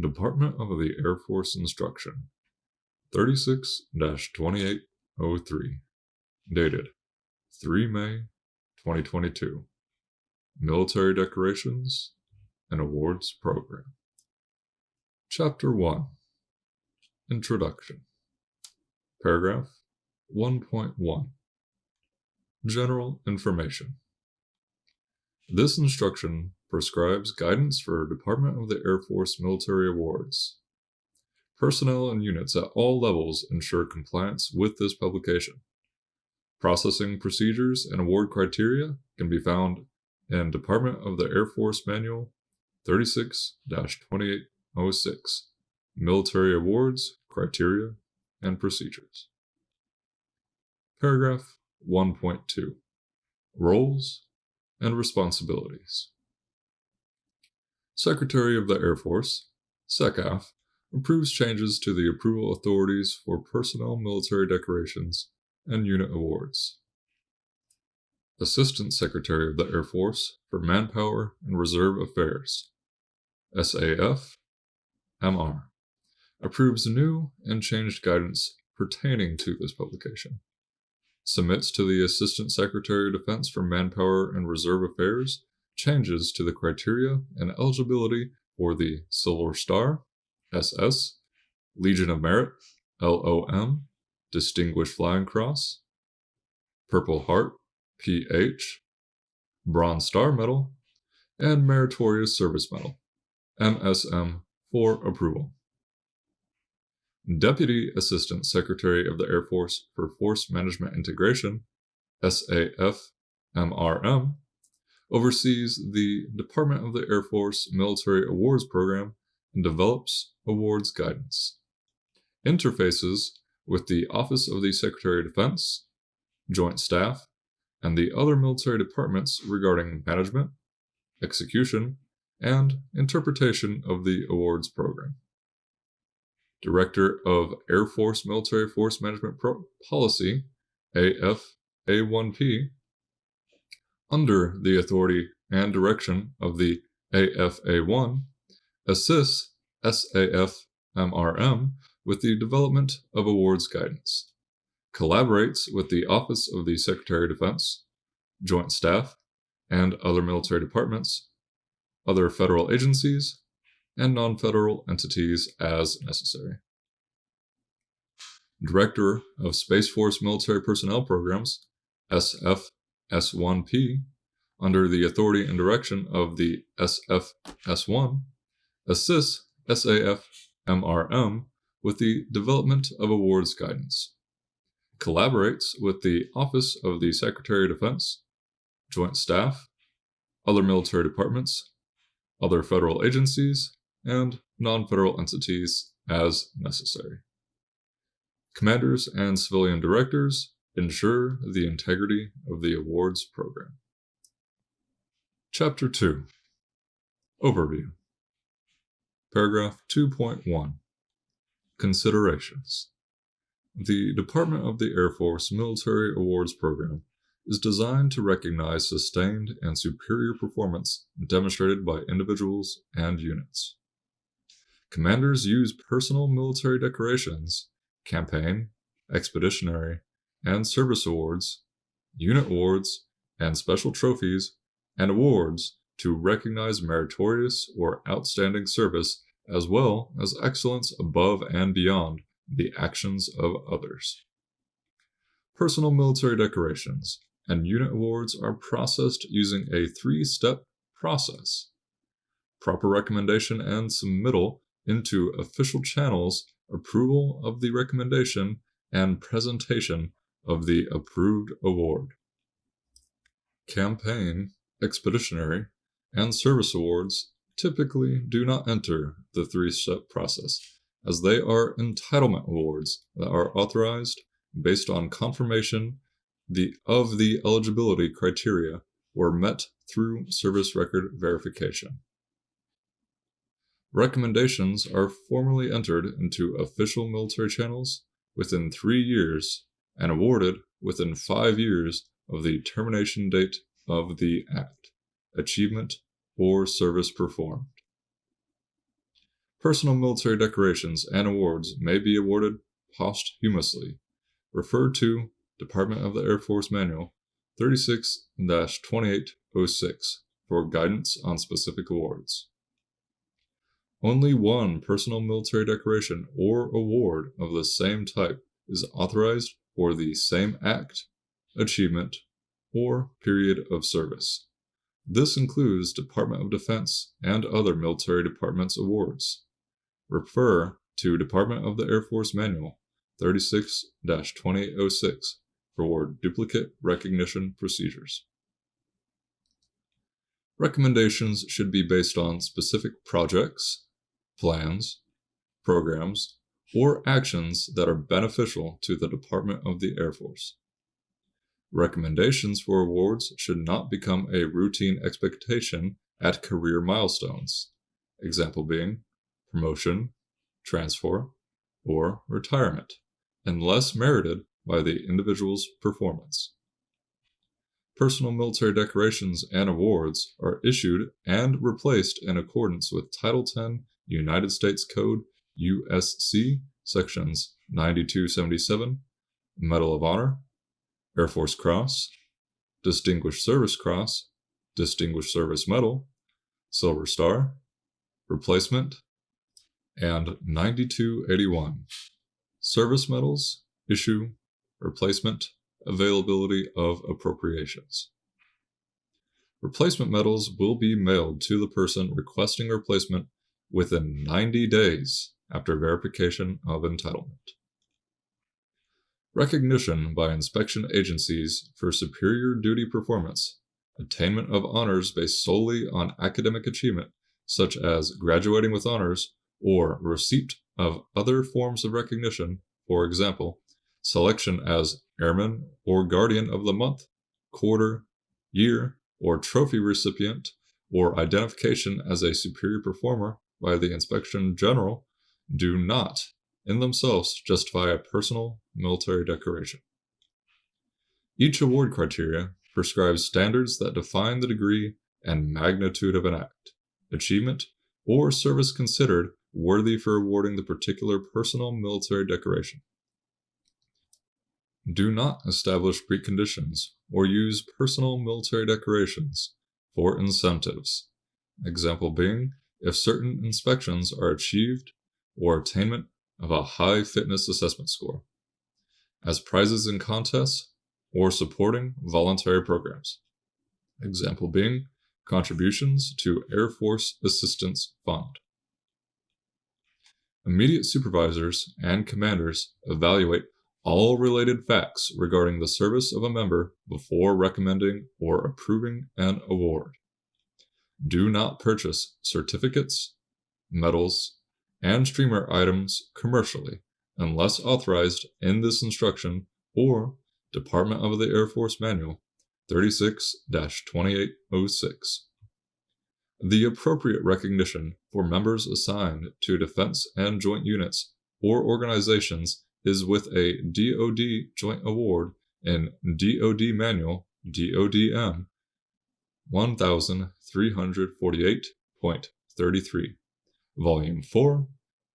Department of the Air Force Instruction 36-2803, dated 3 May 2022. Military Decorations and Awards Program. Chapter 1. Introduction. Paragraph 1.1. General Information. This instruction prescribes guidance for Department of the Air Force military awards. Personnel and units at all levels ensure compliance with this publication. Processing procedures and award criteria can be found in Department of the Air Force Manual 36-2806, Military Awards, Criteria, and Procedures. Paragraph 1.2. Roles and Responsibilities. Secretary of the Air Force, SECAF, approves changes to the approval authorities for personnel military decorations and unit awards. Assistant Secretary of the Air Force for Manpower and Reserve Affairs, SAF, MR, approves new and changed guidance pertaining to this publication, submits to the Assistant Secretary of Defense for Manpower and Reserve Affairs changes to the criteria and eligibility for the Silver Star, SS, Legion of Merit, LOM, Distinguished Flying Cross, Purple Heart, PH, Bronze Star Medal, and Meritorious Service Medal, MSM, for approval. Deputy Assistant Secretary of the Air Force for Force Management Integration, SAF, MRM, oversees the Department of the Air Force Military Awards Program and develops awards guidance. Interfaces with the Office of the Secretary of Defense, Joint Staff, and the other military departments regarding management, execution, and interpretation of the awards program. Director of Air Force Military Force Management Policy, AFA1P, under the authority and direction of the AFA1, assists SAF-MRM with the development of awards guidance, collaborates with the Office of the Secretary of Defense, Joint Staff, and other military departments, other federal agencies, and non-federal entities as necessary. Director of Space Force Military Personnel Programs, SF-S1P, under the authority and direction of the SF-S1, assists SAF-MRM with the development of awards guidance, collaborates with the Office of the Secretary of Defense, Joint Staff, other military departments, other federal agencies, and non-federal entities as necessary. Commanders and civilian directors ensure the integrity of the awards program. Chapter 2. Overview. Paragraph 2.1. Considerations. The Department of the Air Force Military Awards Program is designed to recognize sustained and superior performance demonstrated by individuals and units. Commanders use personal military decorations, campaign, expeditionary, and service awards, unit awards, and special trophies and awards to recognize meritorious or outstanding service as well as excellence above and beyond the actions of others. Personal military decorations and unit awards are processed using a three-step process. Proper recommendation and submittal into official channels, approval of the recommendation, and presentation of the approved award. Campaign, expeditionary, and service awards typically do not enter the three-step process, as they are entitlement awards that are authorized based on confirmation of the eligibility criteria were met through service record verification. Recommendations are formally entered into official military channels within 3 years and awarded within 5 years of the termination date of the act, achievement, or service performed. Personal military decorations and awards may be awarded posthumously. Refer to Department of the Air Force Manual 36-2806 for guidance on specific awards. Only one personal military decoration or award of the same type is authorized for the same act, achievement, or period of service. This includes Department of Defense and other military departments' awards. Refer to Department of the Air Force Manual 36-2806 for duplicate recognition procedures. Recommendations should be based on specific projects, plans, programs, or actions that are beneficial to the Department of the Air Force. Recommendations for awards should not become a routine expectation at career milestones, example being promotion, transfer, or retirement, unless merited by the individual's performance. Personal military decorations and awards are issued and replaced in accordance with Title 10 United States Code USC Sections 9277, Medal of Honor, Air Force Cross, Distinguished Service Cross, Distinguished Service Medal, Silver Star, Replacement, and 9281. Service medals, issue, replacement, availability of appropriations. Replacement medals will be mailed to the person requesting replacement within 90 days after verification of entitlement. Recognition by inspection agencies for superior duty performance, attainment of honors based solely on academic achievement, such as graduating with honors, or receipt of other forms of recognition, for example, selection as Airman or Guardian of the Month, Quarter, Year, or Trophy recipient, or identification as a superior performer by the Inspection General, do not, in themselves, justify a personal military decoration. Each award criteria prescribes standards that define the degree and magnitude of an act, achievement, or service considered worthy for awarding the particular personal military decoration. Do not establish preconditions or use personal military decorations for incentives, example being if certain inspections are achieved or attainment of a high fitness assessment score, as prizes in contests or supporting voluntary programs, example being contributions to Air Force Assistance Fund. Immediate supervisors and commanders evaluate all related facts regarding the service of a member before recommending or approving an award. Do not purchase certificates, medals, and streamer items commercially unless authorized in this instruction or Department of the Air Force Manual 36-2806. The appropriate recognition for members assigned to defense and joint units or organizations is with a DoD Joint Award in DoD Manual DoDM 1348.33, Volume 4,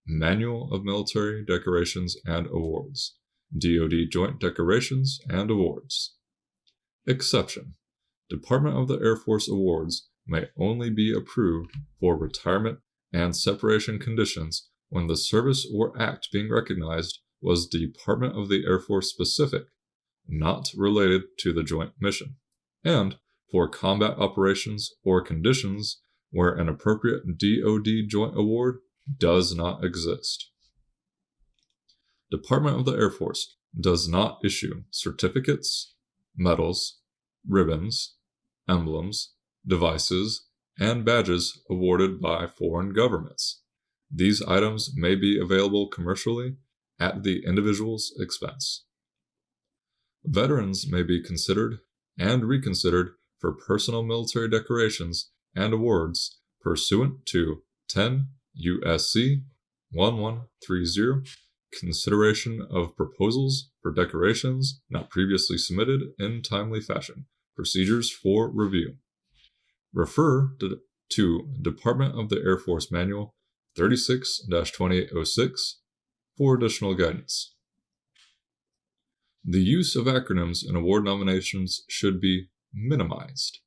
Manual of Military Decorations and Awards, DoD Joint Decorations and Awards. Exception: Department of the Air Force awards may only be approved for retirement and separation conditions when the service or act being recognized was Department of the Air Force specific, not related to the joint mission, and for combat operations or conditions where an appropriate DoD joint award does not exist. Department of the Air Force does not issue certificates, medals, ribbons, emblems, devices, and badges awarded by foreign governments. These items may be available commercially at the individual's expense. Veterans may be considered and reconsidered for personal military decorations and awards pursuant to 10 U.S.C. 1130, consideration of proposals for decorations not previously submitted in timely fashion, procedures for review. Refer to Department of the Air Force Manual 36-2806 for additional guidance. The use of acronyms in award nominations should be minimized.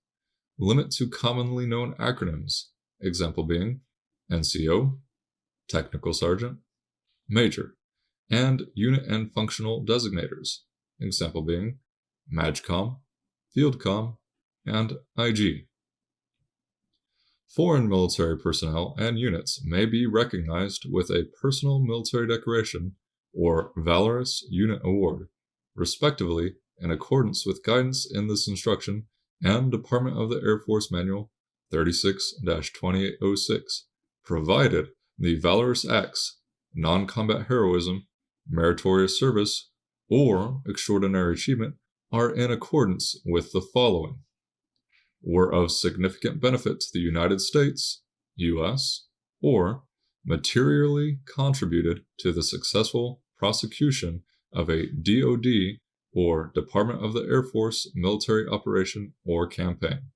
Limit to commonly known acronyms, example being NCO, Technical Sergeant, Major, and unit and functional designators, example being MAGCOM, FieldCom, and IG. Foreign military personnel and units may be recognized with a Personal Military Decoration or Valorous Unit Award, respectively, in accordance with guidance in this instruction and Department of the Air Force Manual 36-2806, provided the Valorous Acts, non-combat heroism, meritorious service, or extraordinary achievement are in accordance with the following: were of significant benefit to the United States, U.S., or materially contributed to the successful prosecution of a DoD or Department of the Air Force military operation or campaign.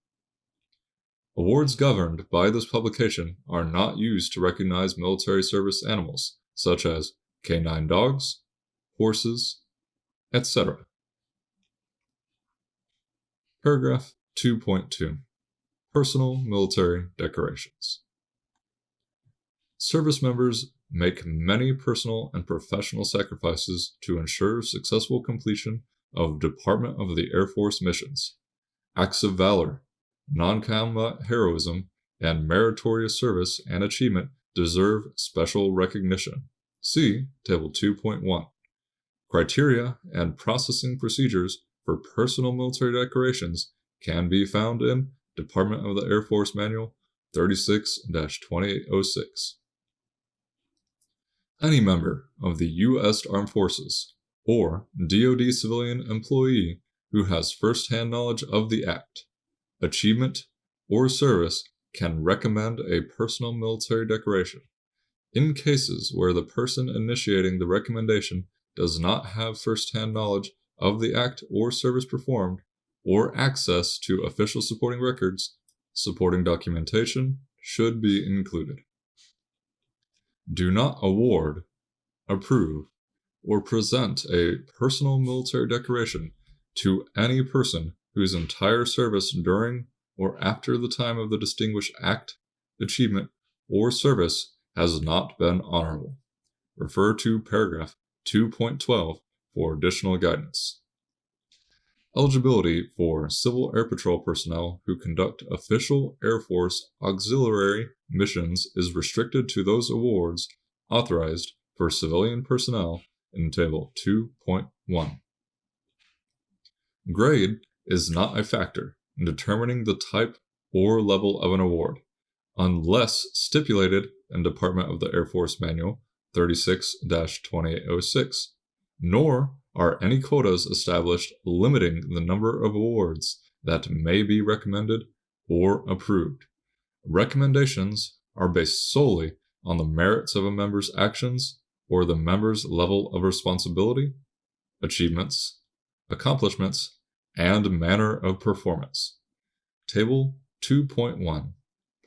Awards governed by this publication are not used to recognize military service animals, such as canine dogs, horses, etc. Paragraph 2.2. Personal Military Decorations. Service members make many personal and professional sacrifices to ensure successful completion of Department of the Air Force missions. Acts of valor, non-combat heroism, and meritorious service and achievement deserve special recognition. See Table 2.1. Criteria and processing procedures for personal military decorations can be found in Department of the Air Force Manual 36-2806. Any member of the U.S. Armed Forces or DoD civilian employee who has first-hand knowledge of the act, achievement, or service can recommend a personal military decoration. In cases where the person initiating the recommendation does not have first-hand knowledge of the act or service performed, or access to official supporting records, supporting documentation should be included. Do not award, approve, or present a personal military decoration to any person whose entire service during or after the time of the distinguished act, achievement, or service has not been honorable. Refer to paragraph 2.12 for additional guidance. Eligibility for Civil Air Patrol personnel who conduct official Air Force auxiliary missions is restricted to those awards authorized for civilian personnel in Table 2.1. Grade is not a factor in determining the type or level of an award, unless stipulated in Department of the Air Force Manual 36-2806, nor are any quotas established limiting the number of awards that may be recommended or approved. Recommendations are based solely on the merits of a member's actions or the member's level of responsibility, achievements, accomplishments, and manner of performance. Table 2.1.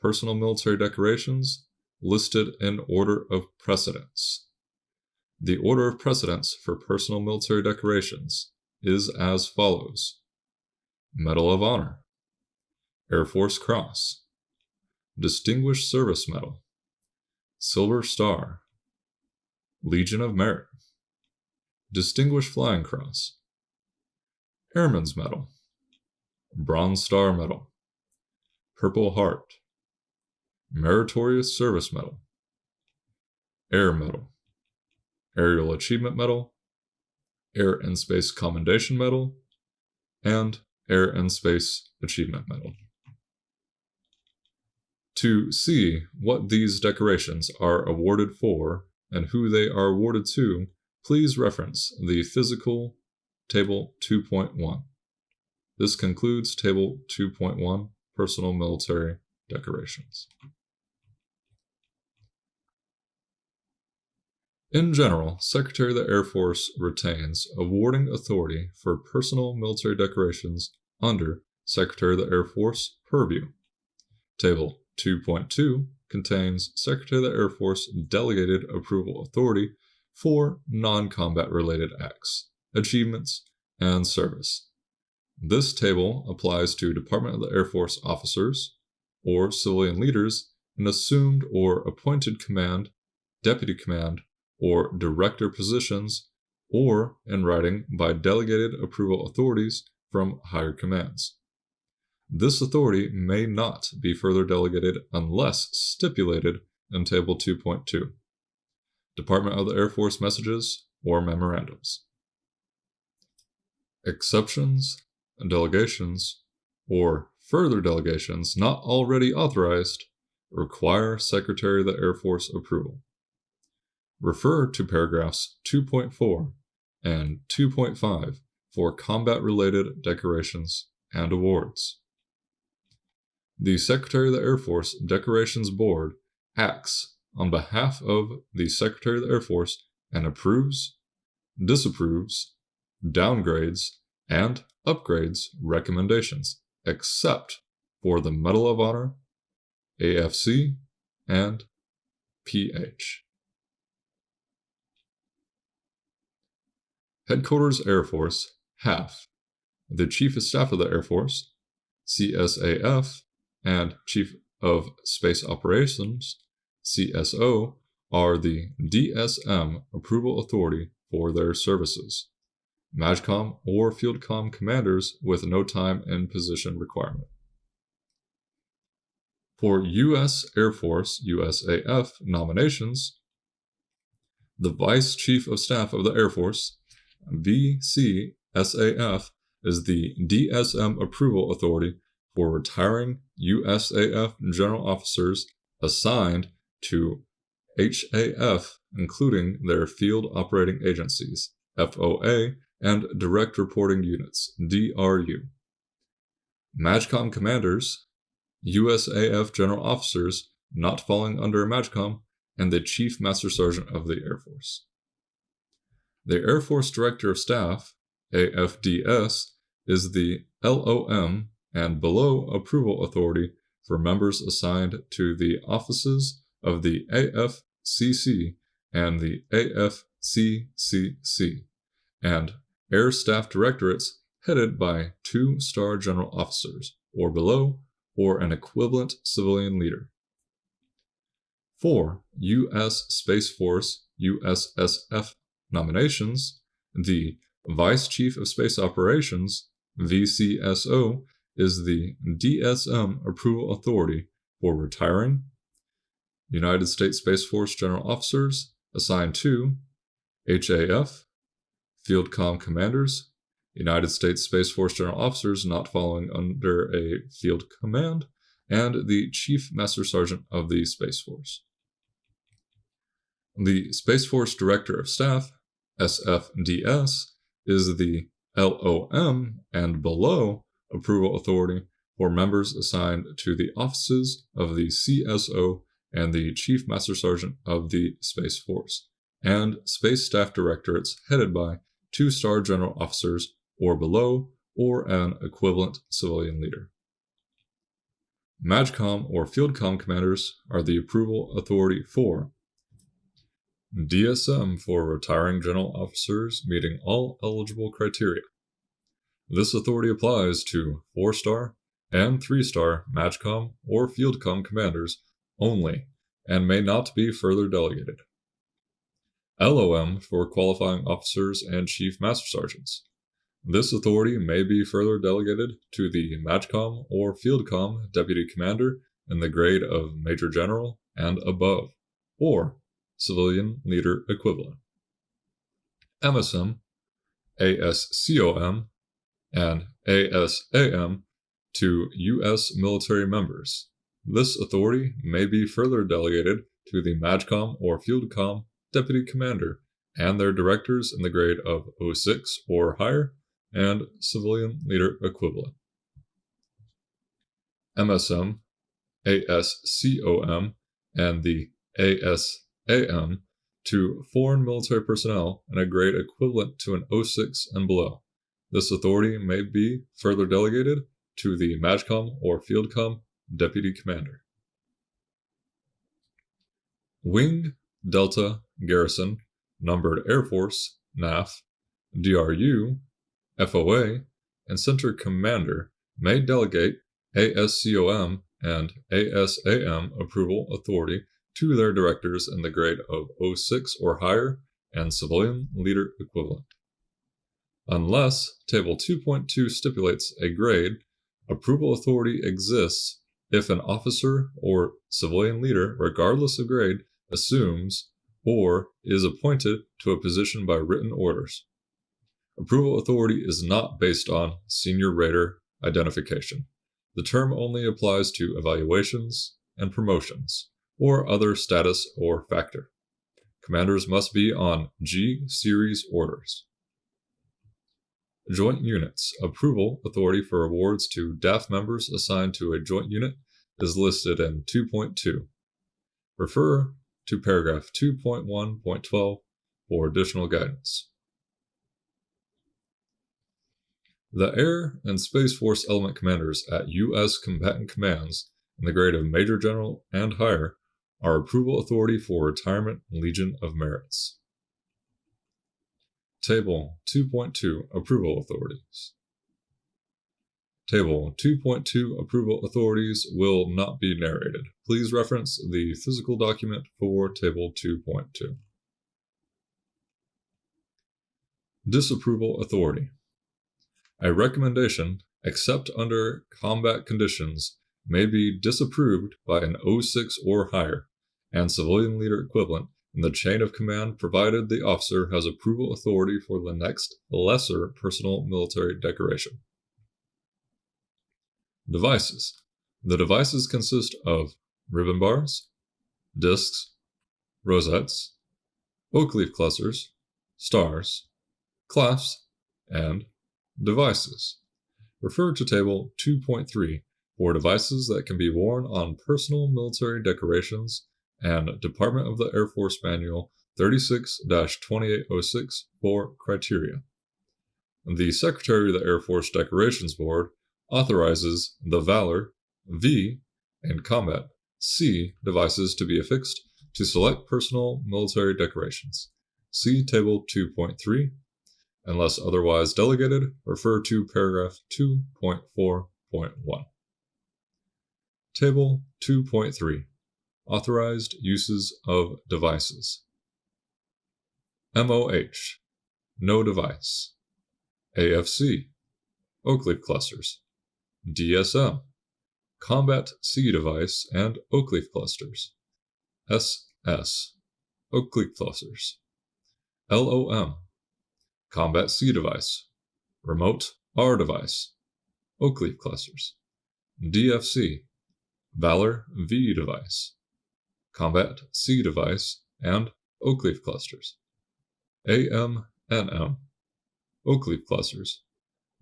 Personal military decorations listed in order of precedence. The order of precedence for personal military decorations is as follows: Medal of Honor, Air Force Cross, Distinguished Service Medal, Silver Star, Legion of Merit, Distinguished Flying Cross, Airman's Medal, Bronze Star Medal, Purple Heart, Meritorious Service Medal, Air Medal, Aerial Achievement Medal, Air and Space Commendation Medal, and Air and Space Achievement Medal. To see what these decorations are awarded for and who they are awarded to, please reference the Physical Table 2.1. This concludes Table 2.1, Personal Military Decorations. In general, Secretary of the Air Force retains awarding authority for personal military decorations under Secretary of the Air Force purview. Table 2.2 contains Secretary of the Air Force delegated approval authority for non-combat related acts, achievements, and service. This table applies to Department of the Air Force officers or civilian leaders in assumed or appointed command, deputy command, or director positions, or in writing by delegated approval authorities from higher commands. This authority may not be further delegated unless stipulated in Table 2.2. Department of the Air Force messages or memorandums. Exceptions, delegations, or further delegations not already authorized require Secretary of the Air Force approval. Refer to paragraphs 2.4 and 2.5 for combat-related decorations and awards. The Secretary of the Air Force Decorations Board acts on behalf of the Secretary of the Air Force and approves, disapproves, downgrades, and upgrades recommendations, except for the Medal of Honor, AFC, and PH. Headquarters Air Force, HAF. The Chief of Staff of the Air Force, CSAF, and Chief of Space Operations, CSO, are the DSM approval authority for their services. MAJCOM or FieldCom commanders with no time and position requirement. For U.S. Air Force, USAF, nominations, the Vice Chief of Staff of the Air Force, VCSAF, is the DSM approval authority for retiring USAF general officers assigned to HAF, including their field operating agencies, FOA, and direct reporting units, DRU. MAJCOM commanders, USAF general officers not falling under MAJCOM, and the Chief Master Sergeant of the Air Force. The Air Force Director of Staff, AFDS, is the LOM and below approval authority for members assigned to the offices of the AFCC and the AFCCC, and Air Staff Directorates headed by 2-star general officers, or below, or an equivalent civilian leader. For U.S. Space Force USSF nominations, the Vice Chief of Space Operations, VCSO, is the DSM approval authority for retiring United States Space Force general officers assigned to HAF, FieldCom commanders, United States Space Force general officers not falling under a field command, and the Chief Master Sergeant of the Space Force. The Space Force Director of Staff, SFDS, is the LOM and below approval authority for members assigned to the offices of the CSO and the Chief Master Sergeant of the Space Force, and Space Staff Directorates headed by 2-star general officers or below, or an equivalent civilian leader. MAJCOM or FieldCom commanders are the approval authority for DSM for retiring general officers meeting all eligible criteria. This authority applies to 4-star and 3-star MAJCOM or FieldCom commanders only, and may not be further delegated. LOM for qualifying officers and Chief Master Sergeants. This authority may be further delegated to the MAJCOM or FieldCom Deputy Commander in the grade of Major General and above, or Civilian Leader Equivalent. MSM, ASCOM, and ASAM to U.S. military members. This authority may be further delegated to the MAJCOM or FieldCom Deputy Commander and their directors in the grade of 06 or higher, and Civilian Leader Equivalent. MSM, ASCOM, and the ASAM to foreign military personnel in a grade equivalent to an 06 and below. This authority may be further delegated to the MAJCOM or FieldCom Deputy Commander. Wing, Delta, Garrison, Numbered Air Force, NAF, DRU, FOA, and Center Commander may delegate ASCOM and ASAM approval authority to their directors in the grade of 06 or higher and civilian leader equivalent. Unless Table 2.2 stipulates a grade, approval authority exists if an officer or civilian leader, regardless of grade, assumes or is appointed to a position by written orders. Approval authority is not based on senior rater identification. The term only applies to evaluations and promotions, or other status or factor. Commanders must be on G series orders. Joint units. Approval authority for awards to DAF members assigned to a joint unit is listed in 2.2. Refer to paragraph 2.1.12 for additional guidance. The Air and Space Force element commanders at U.S. combatant commands in the grade of Major General and higher are approval authority for retirement Legion of Merits. Table 2.2 Approval Authorities. Table 2.2 Approval Authorities will not be narrated. Please reference the physical document for Table 2.2. Disapproval Authority. A recommendation, except under combat conditions, may be disapproved by an 06 or higher and civilian leader equivalent in the chain of command, provided the officer has approval authority for the next lesser personal military decoration. Devices. The devices consist of ribbon bars, discs, rosettes, oak leaf clusters, stars, clasps, and devices. Refer to Table 2.3 for devices that can be worn on personal military decorations and Department of the Air Force Manual 36-2806 for criteria. The Secretary of the Air Force Decorations Board authorizes the Valor, V, and Combat, C devices to be affixed to select personal military decorations. See Table 2.3. Unless otherwise delegated, refer to paragraph 2.4.1. Table 2.3. Authorized Uses of Devices. MOH. No device. AFC. Oak leaf clusters. DSM. Combat C device and oak leaf clusters. SS. Oak leaf clusters. LOM. Combat C device. Remote R device. Oak leaf clusters. DFC. Valor V device. Combat C device and oak leaf clusters. AMNM. Oak leaf clusters.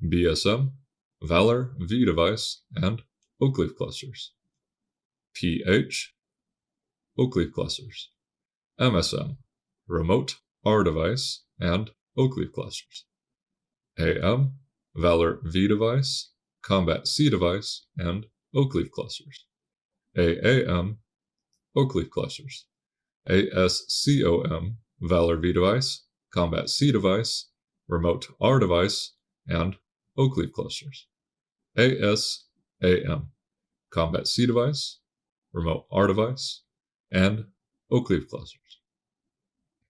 BSM. Valor V device and oak leaf clusters. PH. Oak leaf clusters. MSM. Remote R device and oak leaf clusters. AM. Valor V device, Combat C device, and oak leaf clusters. AAM. Oak leaf clusters. ASCOM. Valor V device, Combat C device, Remote R device, and oak leaf clusters. ASAM. Combat C device, Remote R device, and oak leaf clusters.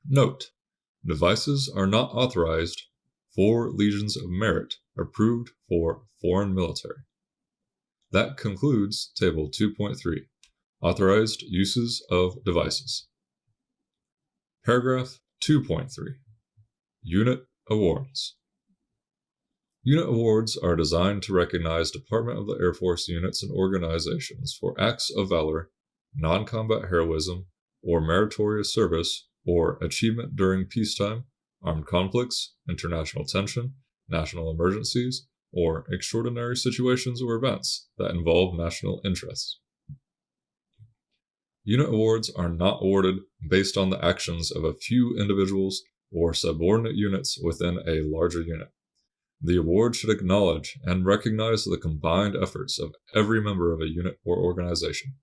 Note: devices are not authorized for Legions of Merit approved for foreign military. That concludes Table 2.3, Authorized Uses of Devices. Paragraph 2.3, Unit Awards. Unit awards are designed to recognize Department of the Air Force units and organizations for acts of valor, non-combat heroism, or meritorious service, or achievement during peacetime, armed conflicts, international tension, national emergencies, or extraordinary situations or events that involve national interests. Unit awards are not awarded based on the actions of a few individuals or subordinate units within a larger unit. The award should acknowledge and recognize the combined efforts of every member of a unit or organization.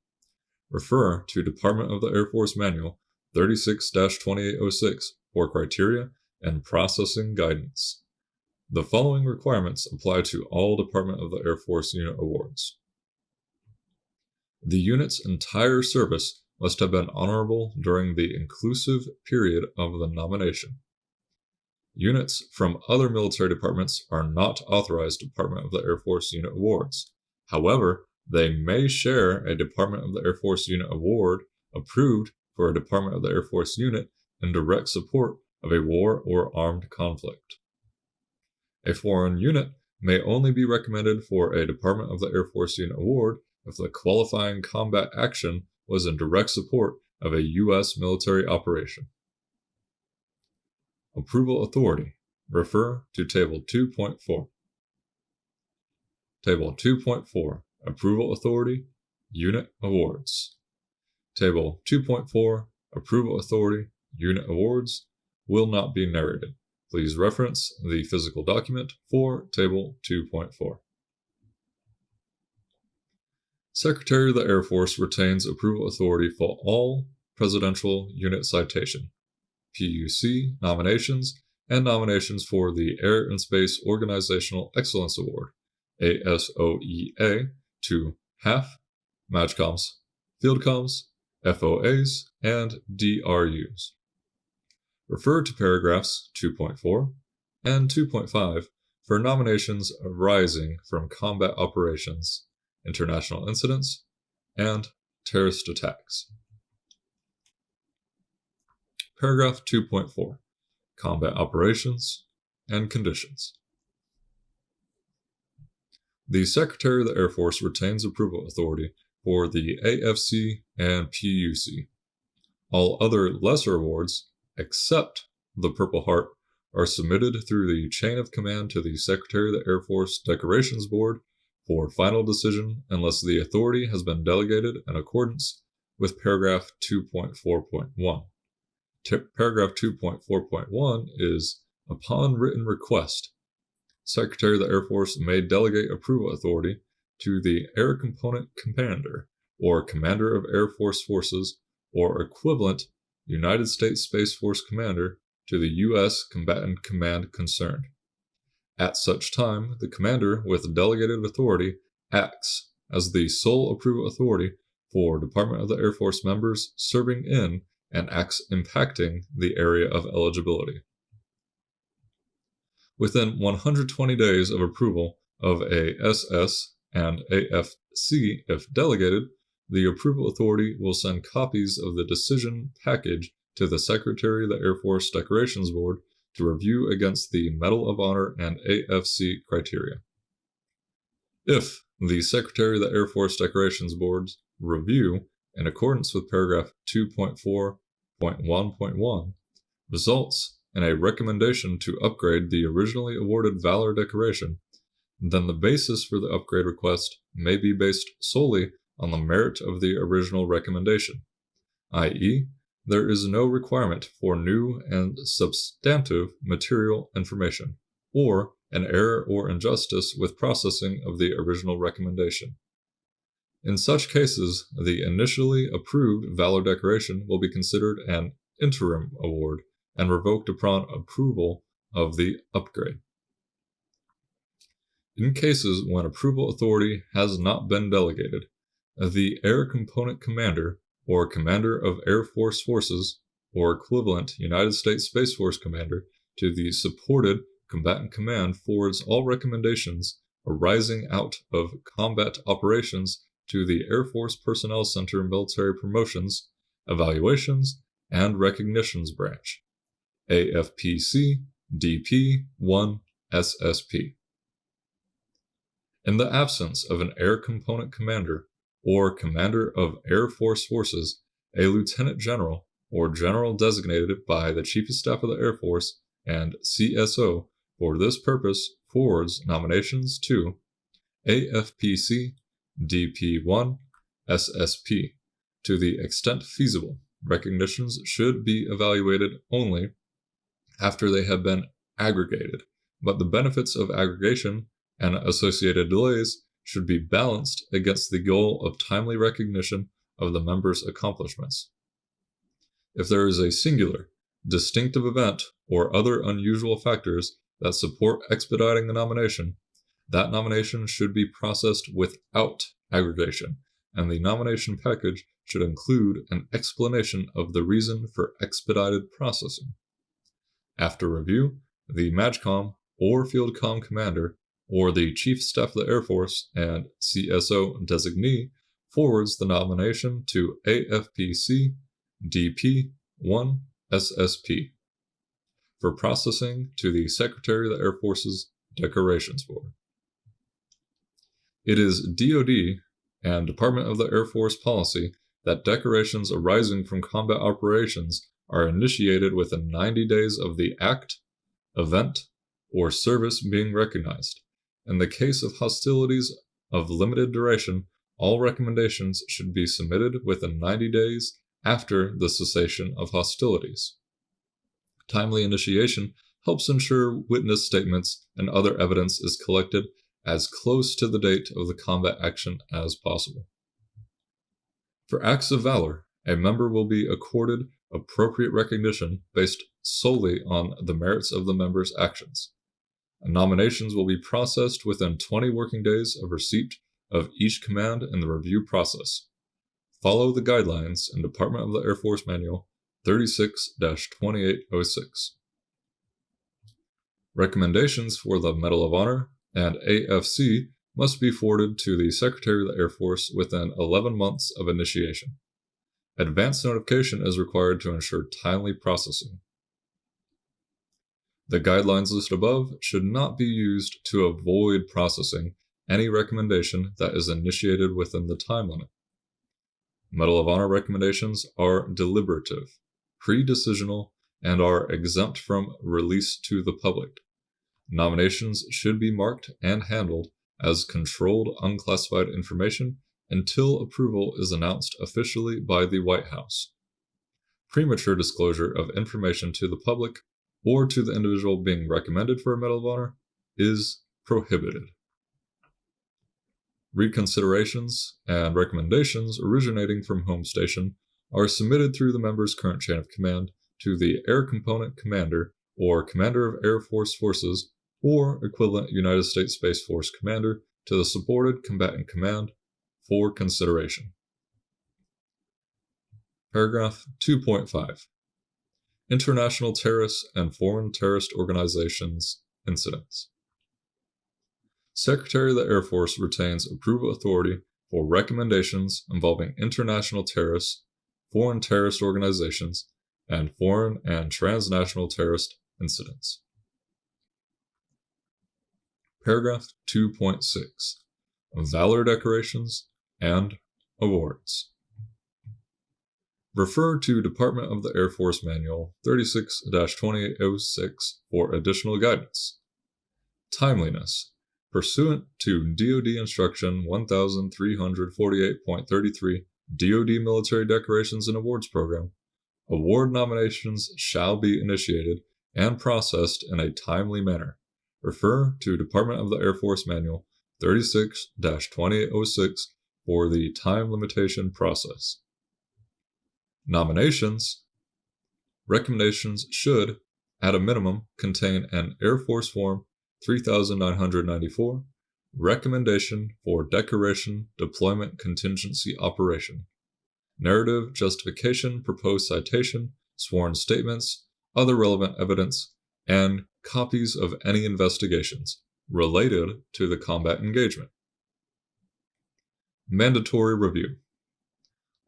refer to Department of the Air Force Manual 36-2806 for criteria and processing guidance. The following requirements apply to all Department of the Air Force unit awards. The unit's entire service must have been honorable during the inclusive period of the nomination. Units from other military departments are not authorized Department of the Air Force unit awards. However, they may share a Department of the Air Force unit award approved for a Department of the Air Force unit in direct support of a war or armed conflict. A foreign unit may only be recommended for a Department of the Air Force unit award if the qualifying combat action was in direct support of a U.S. military operation. Approval Authority. Refer to Table 2.4. Table 2.4. Approval Authority. Unit Awards. Table 2.4. Approval Authority. Unit Awards will not be narrated. Please reference the physical document for Table 2.4. Secretary of the Air Force retains approval authority for all Presidential Unit Citation, PUC nominations, and nominations for the Air and Space Organizational Excellence Award, ASOEA, to HAF, MAJCOMs, FieldComs, FOAs, and DRUs. Refer to paragraphs 2.4 and 2.5 for nominations arising from combat operations, international incidents, and terrorist attacks. Paragraph 2.4. Combat operations and conditions. The Secretary of the Air Force retains approval authority for the AFC and PUC. All other lesser awards, except the Purple Heart, are submitted through the chain of command to the Secretary of the Air Force Decorations Board for final decision unless the authority has been delegated in accordance with paragraph 2.4.1. Paragraph 2.4.1 is, upon written request, Secretary of the Air Force may delegate approval authority to the Air Component Commander or Commander of Air Force Forces or equivalent United States Space Force Commander to the U.S. combatant command concerned. At such time, the commander with delegated authority acts as the sole approval authority for Department of the Air Force members serving in and acts impacting the area of eligibility. Within 120 days of approval of a SS and AFC, if delegated, the approval authority will send copies of the decision package to the Secretary of the Air Force Decorations Board to review against the Medal of Honor and AFC criteria. If the Secretary of the Air Force Decorations Board's review, in accordance with paragraph 2.4.1.1, results in a recommendation to upgrade the originally awarded Valor decoration, then the basis for the upgrade request may be based solely on the merit of the original recommendation, i.e., there is no requirement for new and substantive material information, or an error or injustice with processing of the original recommendation. In such cases, the initially approved Valor decoration will be considered an interim award and revoked upon approval of the upgrade. In cases when approval authority has not been delegated, the Air Component Commander or Commander of Air Force Forces or equivalent United States Space Force Commander to the supported combatant command forwards all recommendations arising out of combat operations to the Air Force Personnel Center Military Promotions, Evaluations, and Recognitions Branch, AFPC DP-1 SSP. In the absence of an Air Component Commander or Commander of Air Force Forces, a Lieutenant General or General designated by the Chief of Staff of the Air Force and CSO for this purpose forwards nominations to AFPC DP-1 SSP. To the extent feasible, recognitions should be evaluated only after they have been aggregated, but the benefits of aggregation and associated delays should be balanced against the goal of timely recognition of the member's accomplishments. If there is a singular, distinctive event or other unusual factors that support expediting the nomination, that nomination should be processed without aggregation, and the nomination package should include an explanation of the reason for expedited processing. After review, the MAJCOM or Field Com Commander or the Chief Staff of the Air Force and CSO designee forwards the nomination to AFPC DP1 SSP for processing to the Secretary of the Air Force's Decorations Board. It is DoD and Department of the Air Force policy that decorations arising from combat operations are initiated within 90 days of the act, event, or service being recognized. In the case of hostilities of limited duration, all recommendations should be submitted within 90 days after the cessation of hostilities. Timely initiation helps ensure witness statements and other evidence is collected as close to the date of the combat action as possible. For acts of valor, a member will be accorded appropriate recognition based solely on the merits of the member's actions. Nominations will be processed within 20 working days of receipt of each command in the review process. Follow the guidelines in Department of the Air Force Manual 36-2806. Recommendations for the Medal of Honor and AFC must be forwarded to the Secretary of the Air Force within 11 months of initiation. Advance notification is required to ensure timely processing. The guidelines listed above should not be used to avoid processing any recommendation that is initiated within the time limit. Medal of Honor recommendations are deliberative, pre-decisional, and are exempt from release to the public. Nominations should be marked and handled as controlled unclassified information until approval is announced officially by the White House. Premature disclosure of information to the public or to the individual being recommended for a Medal of Honor is prohibited. Reconsiderations and recommendations originating from home station are submitted through the member's current chain of command to the Air Component Commander or Commander of Air Force Forces or equivalent United States Space Force Commander to the supported combatant command for consideration. Paragraph 2.5. International terrorist and foreign terrorist organizations incidents. Secretary of the Air Force retains approval authority for recommendations involving international terrorists, foreign terrorist organizations, and foreign and transnational terrorist incidents. Paragraph 2.6. Valor decorations and awards. Refer to Department of the Air Force Manual 36-2806 for additional guidance. Timeliness. Pursuant to DoD Instruction 1348.33 DoD Military Decorations and Awards Program, award nominations shall be initiated and processed in a timely manner. Refer to Department of the Air Force Manual 36-2806 for the time limitation process. Nominations. Recommendations should, at a minimum, contain an Air Force Form 3994, Recommendation for Decoration Deployment Contingency Operation, narrative, justification, proposed citation, sworn statements, other relevant evidence, and copies of any investigations related to the combat engagement. Mandatory review.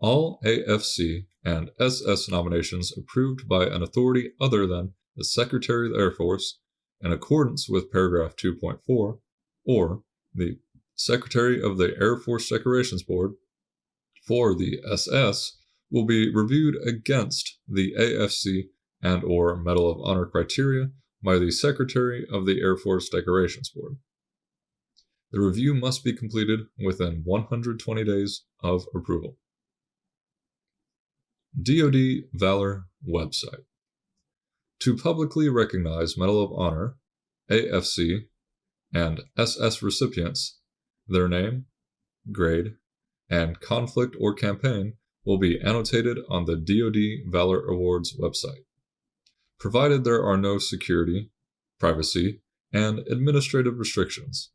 All AFC and SS nominations approved by an authority other than the Secretary of the Air Force in accordance with paragraph 2.4 or the Secretary of the Air Force Decorations Board for the SS will be reviewed against the AFC and or Medal of Honor criteria by the Secretary of the Air Force Decorations Board. The review must be completed within 120 days of approval. DoD Valor website. To publicly recognize Medal of Honor, AFC, and SS recipients, their name, grade, and conflict or campaign will be annotated on the DoD Valor Awards website, provided there are no security, privacy, and administrative restrictions.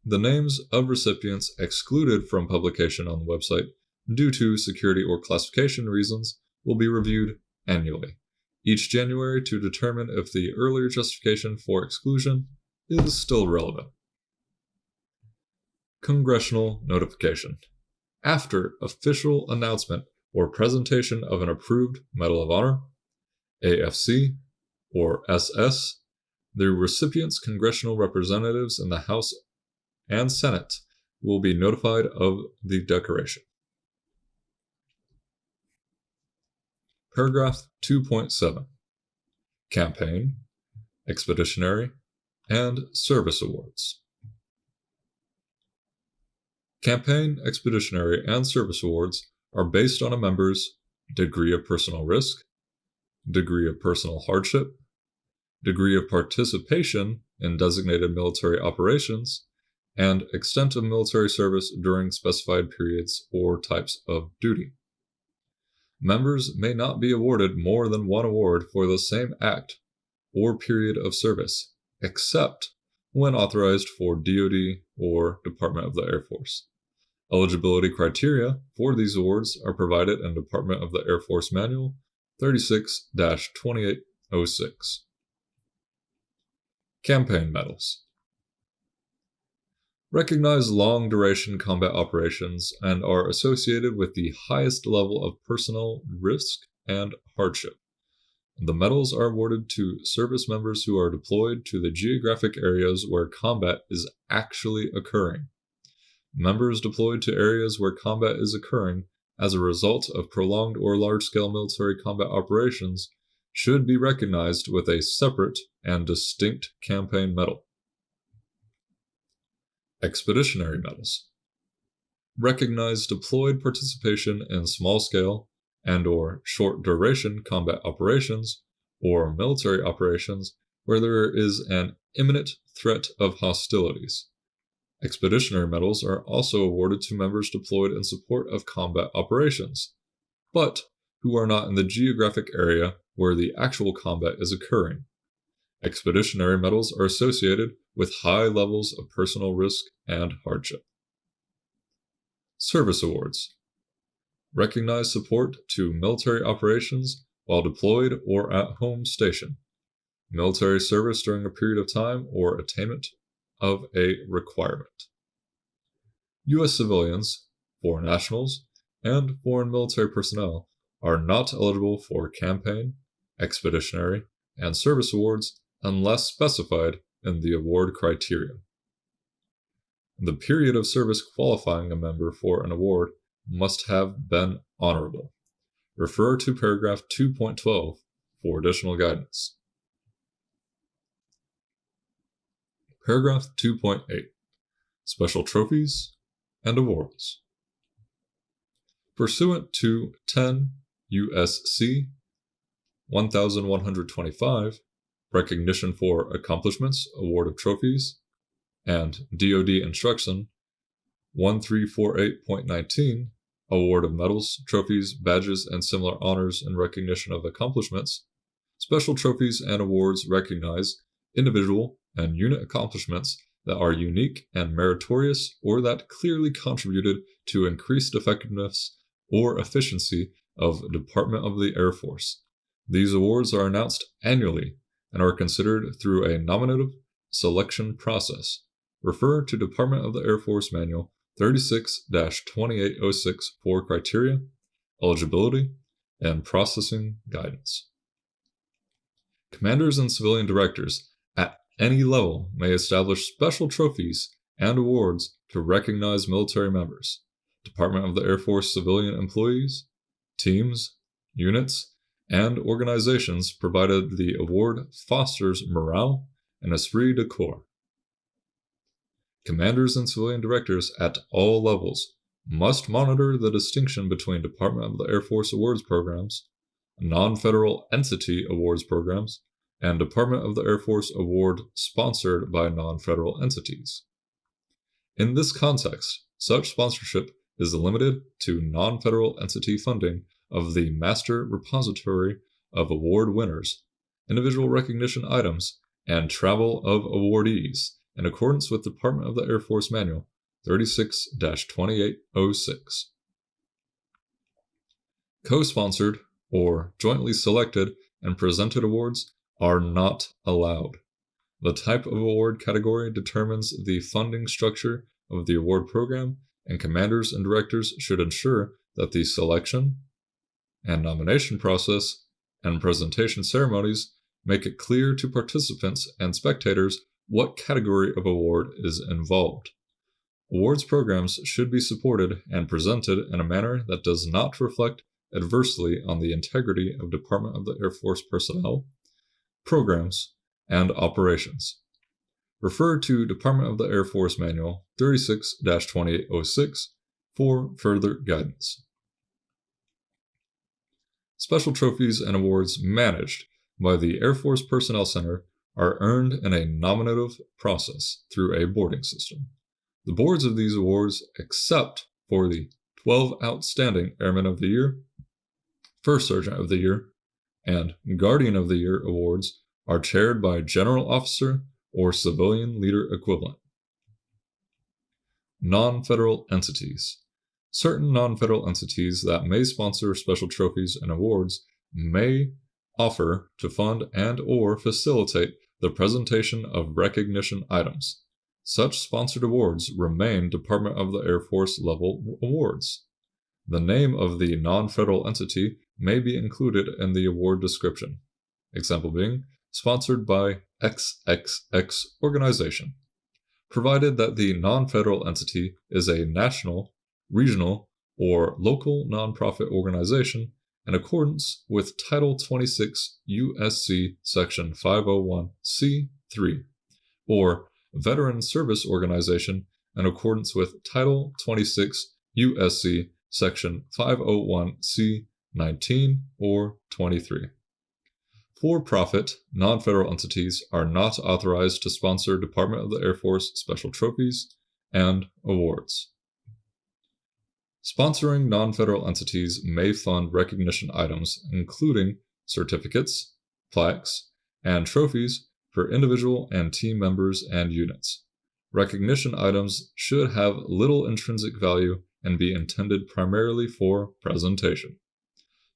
The names of recipients excluded from publication on the website due to security or classification reasons will be reviewed annually, each January, to determine if the earlier justification for exclusion is still relevant. Congressional notification. After official announcement or presentation of an approved Medal of Honor, AFC, or SS, the recipient's congressional representatives in the House and Senate will be notified of the decoration. Paragraph 2.7. Campaign, Expeditionary, and Service Awards. Campaign, Expeditionary, and Service Awards are based on a member's degree of personal risk, degree of personal hardship, degree of participation in designated military operations, and extent of military service during specified periods or types of duty. Members may not be awarded more than one award for the same act or period of service, except when authorized for DoD or Department of the Air Force. Eligibility criteria for these awards are provided in Department of the Air Force Manual 36-2806. Campaign medals. Recognize long-duration combat operations and are associated with the highest level of personal risk and hardship. The medals are awarded to service members who are deployed to the geographic areas where combat is actually occurring. Members deployed to areas where combat is occurring as a result of prolonged or large-scale military combat operations should be recognized with a separate and distinct campaign medal. Expeditionary medals. Recognize deployed participation in small-scale and/or short-duration combat operations or military operations where there is an imminent threat of hostilities. Expeditionary medals are also awarded to members deployed in support of combat operations, but who are not in the geographic area where the actual combat is occurring. Expeditionary medals are associated with high levels of personal risk and hardship. Service awards. Recognize support to military operations while deployed or at home station, military service during a period of time, or attainment of a requirement. U.S. civilians, foreign nationals, and foreign military personnel are not eligible for campaign, expeditionary, and service awards unless specified in the award criteria. The period of service qualifying a member for an award must have been honorable. Refer to paragraph 2.12 for additional guidance. Paragraph 2.8. Special trophies and awards. Pursuant to 10 U.S.C. 1125, Recognition for Accomplishments, Award of Trophies, and DoD Instruction 1348.19, Award of Medals, Trophies, Badges, and Similar Honors in Recognition of Accomplishments, special trophies and awards recognize individual and unit accomplishments that are unique and meritorious or that clearly contributed to increased effectiveness or efficiency of Department of the Air Force. These awards are announced annually and are considered through a nominative selection process. Refer to Department of the Air Force Manual 36-2806 for criteria, eligibility, and processing guidance. Commanders and civilian directors at any level may establish special trophies and awards to recognize military members, Department of the Air Force civilian employees, teams, units, and organizations, provided the award fosters morale and esprit de corps. Commanders and civilian directors at all levels must monitor the distinction between Department of the Air Force awards programs, non-federal entity awards programs, and Department of the Air Force award sponsored by non-federal entities. In this context, Such sponsorship is limited to non-federal entity funding of the Master Repository of Award winners, individual recognition items, and travel of awardees in accordance with Department of the Air Force Manual 36-2806. Co-sponsored or jointly selected and presented awards are not allowed. The type of award category determines the funding structure of the award program, and commanders and directors should ensure that the selection and nomination process and presentation ceremonies make it clear to participants and spectators what category of award is involved. Awards programs should be supported and presented in a manner that does not reflect adversely on the integrity of Department of the Air Force personnel, programs, and operations. Refer to Department of the Air Force Manual 36-2806 for further guidance. Special trophies and awards managed by the Air Force Personnel Center are earned in a nominative process through a boarding system. The boards of these awards, except for the 12 Outstanding Airmen of the Year, First Sergeant of the Year, and Guardian of the Year awards, are chaired by General Officer or Civilian Leader equivalent. Non-federal entities. Certain non-federal entities that may sponsor special trophies and awards may offer to fund and or facilitate the presentation of recognition items. Such sponsored awards remain Department of the Air Force level awards. The name of the non-federal entity may be included in the award description. Example being, sponsored by XXX organization, provided that the non-federal entity is a national, regional, or local nonprofit organization in accordance with Title 26 U.S.C. Section 501c3, or Veteran Service Organization in accordance with Title 26 U.S.C. Section 501c19 or 23. For-profit, non-federal entities are not authorized to sponsor Department of the Air Force special trophies and awards. Sponsoring non-federal entities may fund recognition items, including certificates, plaques, and trophies for individual and team members and units. Recognition items should have little intrinsic value and be intended primarily for presentation.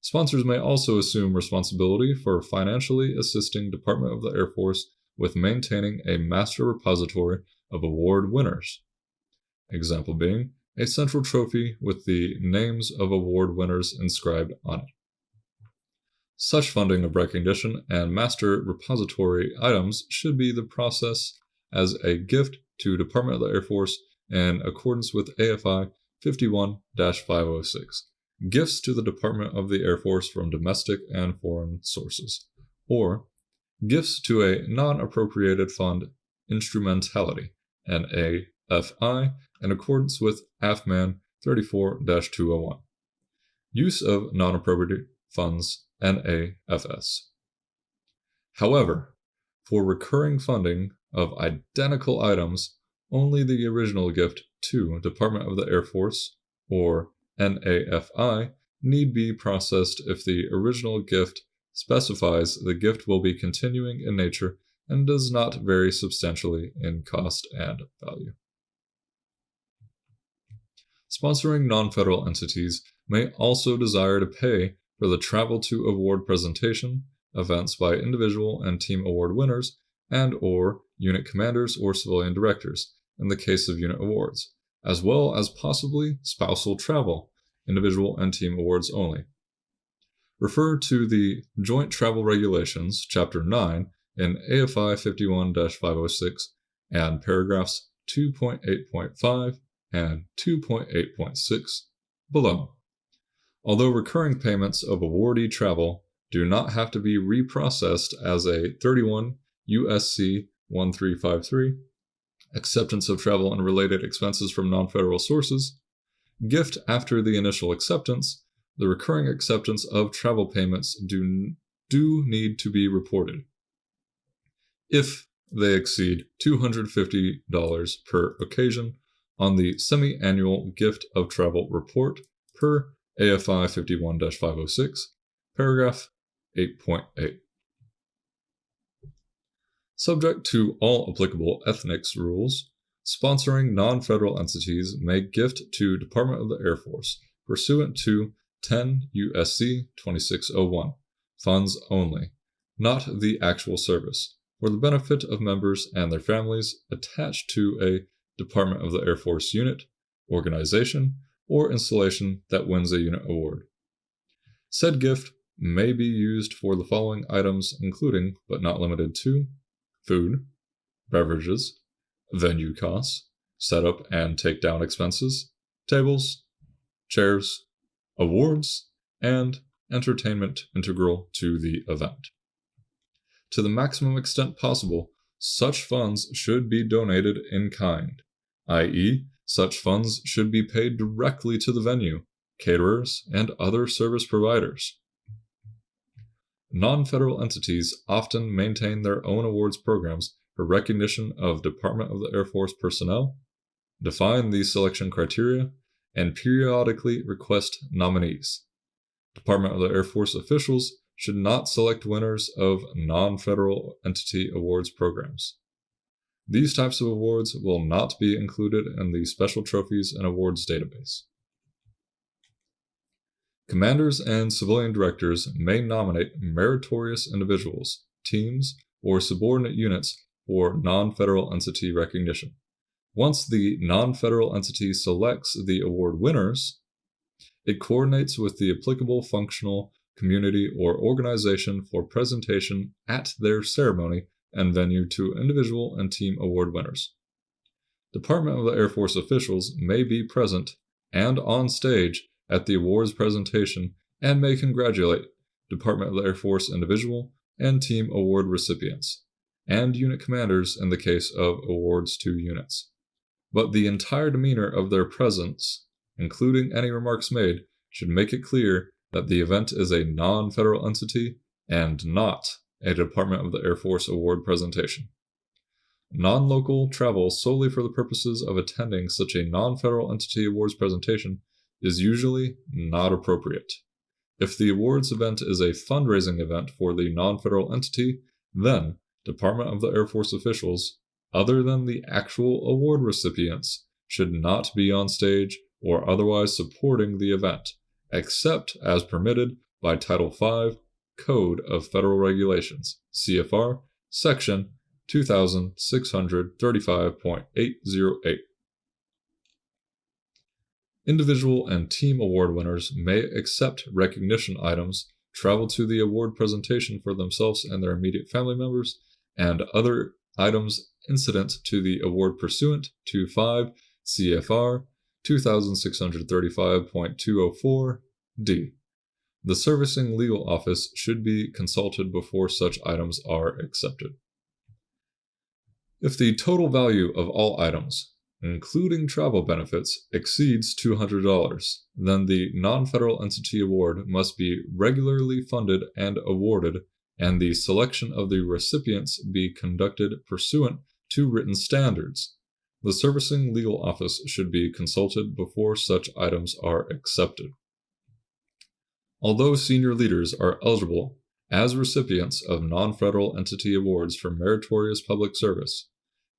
Sponsors may also assume responsibility for financially assisting Department of the Air Force with maintaining a master repository of award winners. Example being, a central trophy with the names of award winners inscribed on it. Such funding of recognition and master repository items should be the process as a gift to Department of the Air Force in accordance with AFI 51-506. Gifts to the Department of the Air Force from domestic and foreign sources, or gifts to a non-appropriated fund instrumentality, an AFI, in accordance with AFMAN 34-201. Use of non-appropriated funds, NAFS. However, for recurring funding of identical items, only the original gift to Department of the Air Force, or NAFI, need be processed if the original gift specifies the gift will be continuing in nature and does not vary substantially in cost and value. Sponsoring non-federal entities may also desire to pay for the travel to award presentation events by individual and team award winners and or unit commanders or civilian directors in the case of unit awards, as well as possibly spousal travel, individual and team awards only. Refer to the Joint Travel Regulations, Chapter 9, in AFI 51-506, and paragraphs 2.8.5 and 2.8.6 below. Although recurring payments of awardee travel do not have to be reprocessed as a 31 U.S.C. 1353, acceptance of travel and related expenses from non-federal sources, gift after the initial acceptance, the recurring acceptance of travel payments do need to be reported if they exceed $250 per occasion on the semi-annual gift of travel report per AFI 51-506, paragraph 8.8. Subject to all applicable ethnics rules, sponsoring non-federal entities may gift to Department of the Air Force pursuant to 10 U.S.C. 2601 funds only, not the actual service, for the benefit of members and their families attached to a Department of the Air Force unit, organization, or installation that wins a unit award. Said gift may be used for the following items, including, but not limited to, food, beverages, venue costs, setup and takedown expenses, tables, chairs, awards, and entertainment integral to the event. To the maximum extent possible, such funds should be donated in kind, i.e., such funds should be paid directly to the venue, caterers, and other service providers. Non-federal entities often maintain their own awards programs for recognition of Department of the Air Force personnel, define the selection criteria, and periodically request nominees. Department of the Air Force officials should not select winners of non-federal entity awards programs. These types of awards will not be included in the Special Trophies and Awards database. Commanders and civilian directors may nominate meritorious individuals, teams, or subordinate units for non-federal entity recognition. Once the non-federal entity selects the award winners, it coordinates with the applicable functional community or organization for presentation at their ceremony and venue to individual and team award winners. Department of the Air Force officials may be present and on stage at the awards presentation and may congratulate Department of the Air Force individual and team award recipients, and unit commanders in the case of awards to units. But the entire demeanor of their presence, including any remarks made, should make it clear that the event is a non-federal entity and not a Department of the Air Force award presentation. Non-local travel solely for the purposes of attending such a non-federal entity awards presentation is usually not appropriate. If the awards event is a fundraising event for the non-federal entity, then Department of the Air Force officials, other than the actual award recipients, should not be on stage or otherwise supporting the event, except as permitted by Title V Code of Federal Regulations, CFR, Section 2635.808. Individual and team award winners may accept recognition items, travel to the award presentation for themselves and their immediate family members, and other items incident to the award pursuant to 5 CFR 2635.204d. The servicing legal office should be consulted before such items are accepted. If the total value of all items, including travel benefits, exceeds $200, then the non-federal entity award must be regularly funded and awarded, and the selection of the recipients be conducted pursuant to written standards. The servicing legal office should be consulted before such items are accepted. Although senior leaders are eligible as recipients of non-federal entity awards for meritorious public service,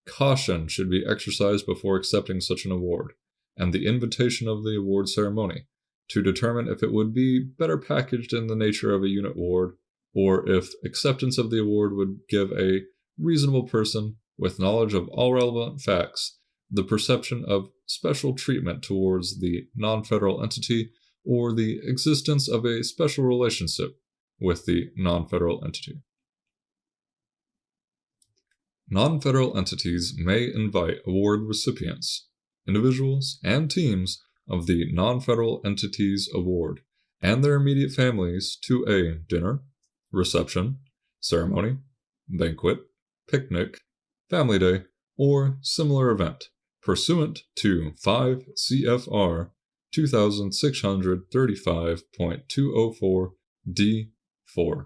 caution should be exercised before accepting such an award, and the invitation of the award ceremony, to determine if it would be better packaged in the nature of a unit award, or if acceptance of the award would give a reasonable person with knowledge of all relevant facts the perception of special treatment towards the non-federal entity or the existence of a special relationship with the non-federal entity. Non-federal entities may invite award recipients, individuals, and teams of the non-federal entities award and their immediate families to a dinner, reception, ceremony, banquet, picnic, family day, or similar event, pursuant to 5 CFR 2635.204d4.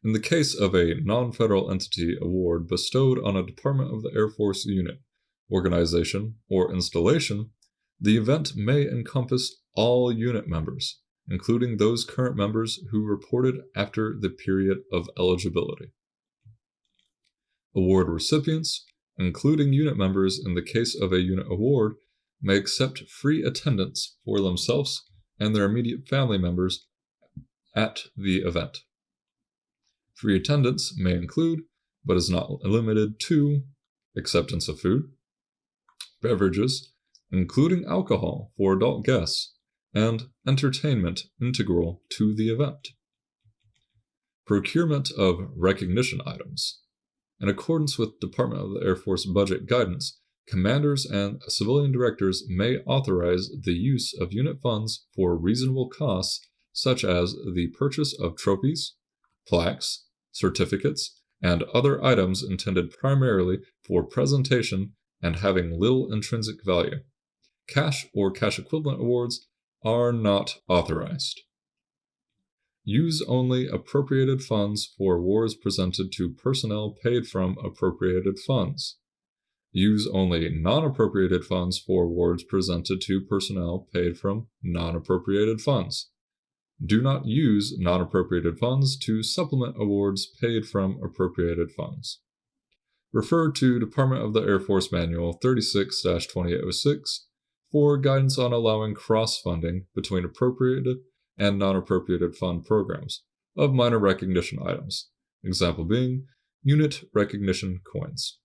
In the case of a non-federal entity award bestowed on a Department of the Air Force unit, organization, or installation, the event may encompass all unit members, including those current members who reported after the period of eligibility. Award recipients, including unit members in the case of a unit award, may accept free attendance for themselves and their immediate family members at the event. Free attendance may include, but is not limited to, acceptance of food, beverages, including alcohol for adult guests, and entertainment integral to the event. Procurement of recognition items. In accordance with Department of the Air Force budget guidance, commanders and civilian directors may authorize the use of unit funds for reasonable costs, such as the purchase of trophies, plaques, certificates, and other items intended primarily for presentation and having little intrinsic value. Cash or cash equivalent awards are not authorized. Use only appropriated funds for awards presented to personnel paid from appropriated funds. Use only non-appropriated funds for awards presented to personnel paid from non-appropriated funds. Do not use non-appropriated funds to supplement awards paid from appropriated funds. Refer to Department of the Air Force Manual 36-2806 for guidance on allowing cross-funding between appropriated and non-appropriated fund programs of minor recognition items, example being unit recognition coins.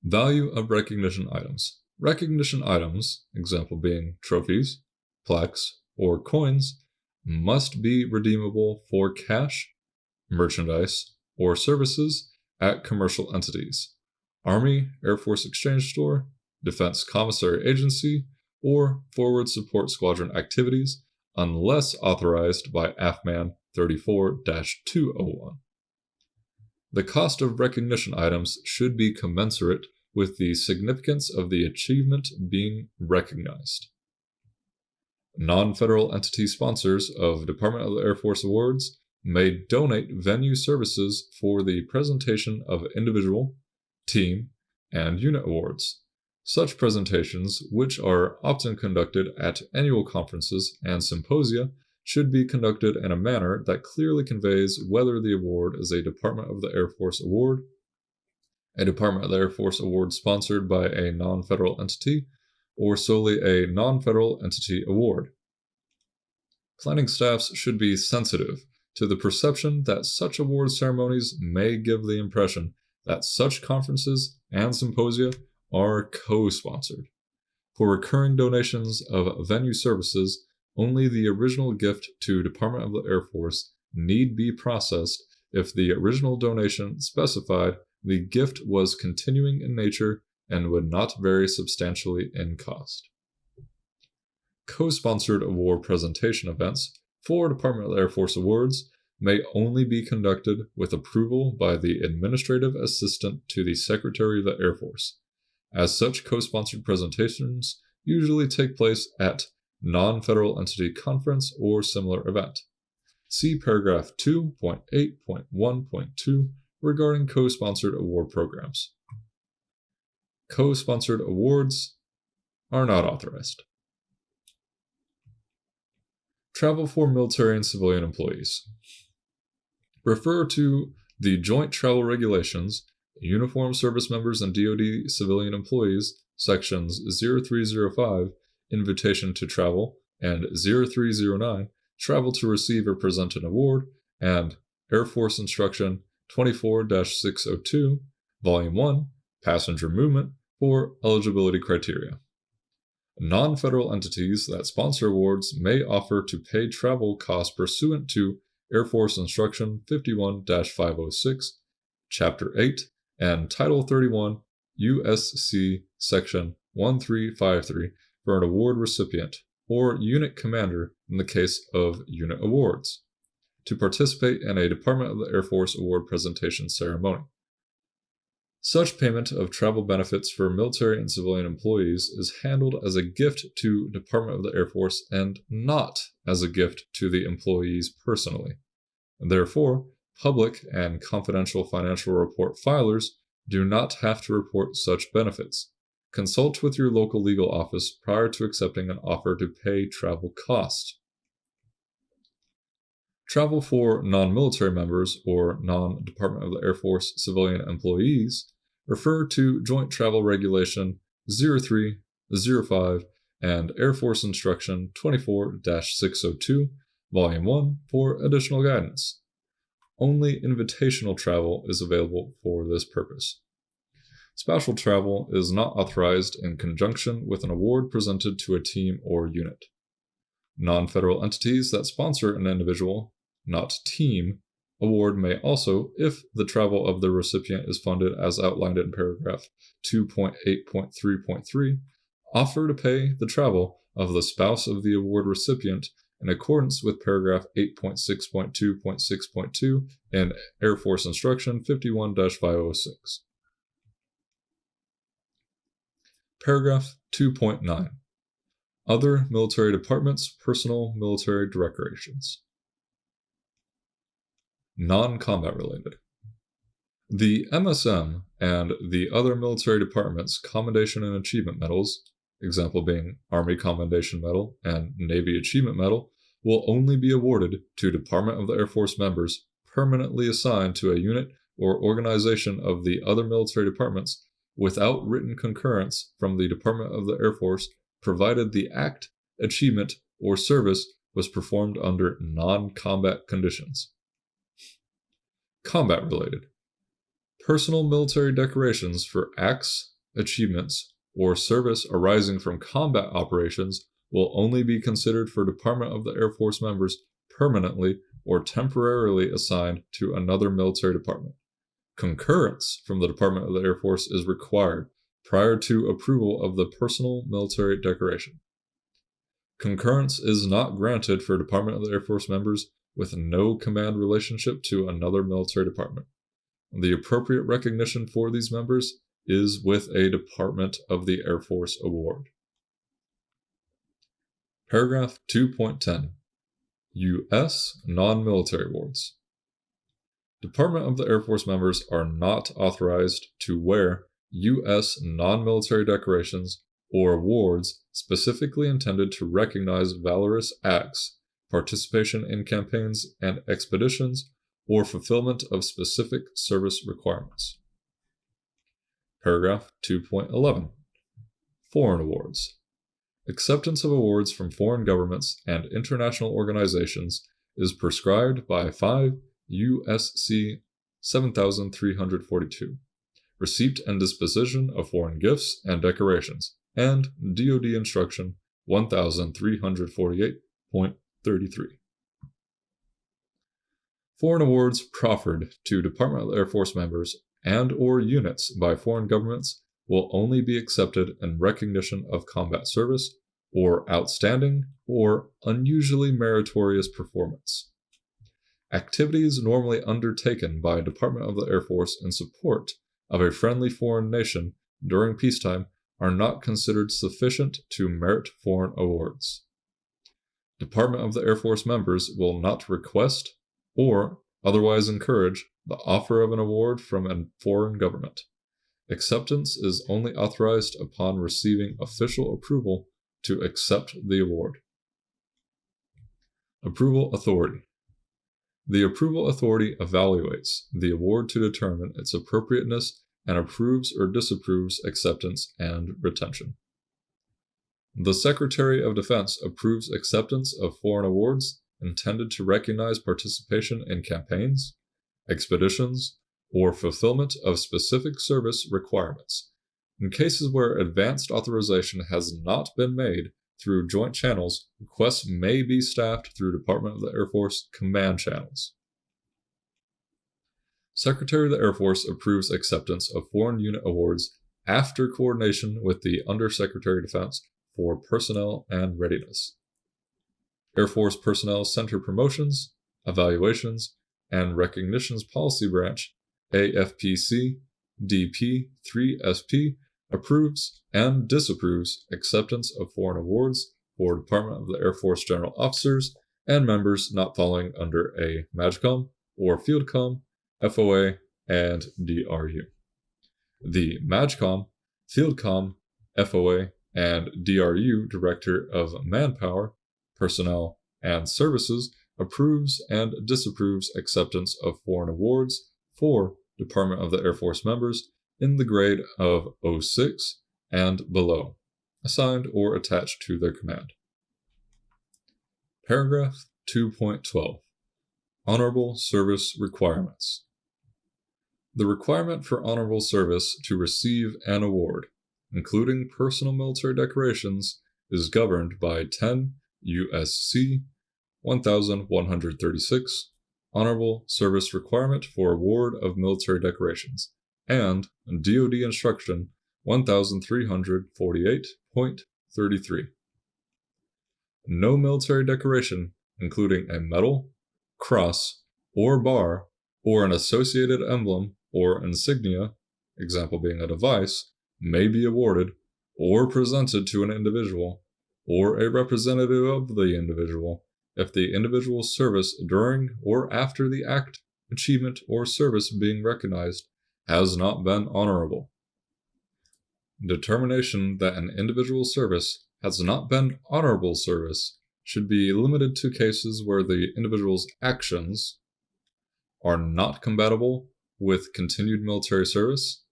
Value of recognition items. Recognition items, example being trophies, plaques, or coins, must be redeemable for cash, merchandise, or services at commercial entities, Army, Air Force Exchange Store, Defense Commissary Agency, or Forward Support Squadron activities, unless authorized by AFMAN 34-201. The cost of recognition items should be commensurate with the significance of the achievement being recognized. Non-federal entity sponsors of Department of the Air Force awards may donate venue services for the presentation of individual, team, and unit awards. Such presentations, which are often conducted at annual conferences and symposia, should be conducted in a manner that clearly conveys whether the award is a Department of the Air Force award, a Department of the Air Force award sponsored by a non-federal entity, or solely a non-federal entity award. Planning staffs should be sensitive to the perception that such award ceremonies may give the impression that such conferences and symposia are co-sponsored. For recurring donations of venue services, only the original gift to Department of the Air Force need be processed if the original donation specified the gift was continuing in nature and would not vary substantially in cost. Co-sponsored award presentation events for Department of the Air Force awards may only be conducted with approval by the Administrative Assistant to the Secretary of the Air Force, as such co-sponsored presentations usually take place at non-federal entity conference or similar event. See paragraph 2.8.1.2 regarding co-sponsored award programs. Co-sponsored awards are not authorized. Travel for military and civilian employees. Refer to the Joint Travel Regulations, Uniformed Service Members and DoD Civilian Employees, Sections 0305, Invitation to Travel, and 0309, Travel to Receive or Present an Award, and Air Force Instruction 24-602, Volume 1, Passenger Movement, for eligibility criteria. Non-federal entities that sponsor awards may offer to pay travel costs pursuant to Air Force Instruction 51-506, Chapter 8, and Title 31, USC Section 1353 for an award recipient or unit commander in the case of unit awards, to participate in a Department of the Air Force award presentation ceremony. Such payment of travel benefits for military and civilian employees is handled as a gift to Department of the Air Force and not as a gift to the employees personally. Therefore, public and confidential financial report filers do not have to report such benefits. Consult with your local legal office prior to accepting an offer to pay travel costs. Travel for non-military members or non-Department of the Air Force civilian employees refer to Joint Travel Regulation 0305 and Air Force Instruction 24-602, Volume 1 for additional guidance. Only invitational travel is available for this purpose. Spousal travel is not authorized in conjunction with an award presented to a team or unit. Non-federal entities that sponsor an individual, not team, award may also, if the travel of the recipient is funded as outlined in paragraph 2.8.3.3, offer to pay the travel of the spouse of the award recipient in accordance with paragraph 8.6.2.6.2 in Air Force Instruction 51-506. Paragraph 2.9. Other military departments' personal military decorations. Non-combat related. The MSM and the other military departments' Commendation and Achievement Medals, example being Army Commendation Medal and Navy Achievement Medal, will only be awarded to Department of the Air Force members permanently assigned to a unit or organization of the other military departments without written concurrence from the Department of the Air Force, provided the act, achievement, or service was performed under non-combat conditions. Combat-related. Personal military decorations for acts, achievements, or service arising from combat operations will only be considered for Department of the Air Force members permanently or temporarily assigned to another military department. Concurrence from the Department of the Air Force is required prior to approval of the personal military decoration. Concurrence is not granted for Department of the Air Force members with no command relationship to another military department. The appropriate recognition for these members is with a Department of the Air Force award. Paragraph 2.10. U.S. Non-military awards. Department of the Air Force members are not authorized to wear U.S. non-military decorations or awards specifically intended to recognize valorous acts, participation in campaigns and expeditions, or fulfillment of specific service requirements. Paragraph 2.11. Foreign awards. Acceptance of awards from foreign governments and international organizations is prescribed by 5 U.S.C. 7342, Receipt and Disposition of Foreign Gifts and Decorations, and DoD Instruction 1348.33. Foreign awards proffered to Department of the Air Force members and or units by foreign governments will only be accepted in recognition of combat service or outstanding or unusually meritorious performance. Activities normally undertaken by Department of the Air Force in support of a friendly foreign nation during peacetime are not considered sufficient to merit foreign awards. Department of the Air Force members will not request or otherwise encourage the offer of an award from a foreign government. Acceptance is only authorized upon receiving official approval to accept the award. Approval authority. The approval authority evaluates the award to determine its appropriateness and approves or disapproves acceptance and retention. The Secretary of Defense approves acceptance of foreign awards intended to recognize participation in campaigns, expeditions, or fulfillment of specific service requirements. In cases where advanced authorization has not been made through joint channels, requests may be staffed through Department of the Air Force command channels. Secretary of the Air Force approves acceptance of foreign unit awards after coordination with the Undersecretary of Defense for personnel and readiness. Air Force Personnel Center Promotions, Evaluations, and Recognitions Policy Branch, AFPC, DP-3SP, approves and disapproves acceptance of foreign awards for Department of the Air Force general officers and members not falling under a MAJCOM or FieldCom, FOA, and DRU. The MAJCOM, FieldCom, FOA, and DRU Director of Manpower, Personnel, and Services approves and disapproves acceptance of foreign awards for Department of the Air Force members in the grade of 06 and below, assigned or attached to their command. Paragraph 2.12. Honorable Service Requirements. The requirement for honorable service to receive an award, including personal military decorations, is governed by 10 U.S.C. 1136, Honorable Service Requirement for Award of Military Decorations, and DoD Instruction 1348.33. No military decoration, including a medal, cross, or bar, or an associated emblem or insignia, example being a device, may be awarded or presented to an individual or a representative of the individual if the individual's service during or after the act, achievement, or service being recognized has not been honorable. Determination that an individual's service has not been honorable service should be limited to cases where the individual's actions are not compatible with continued military service,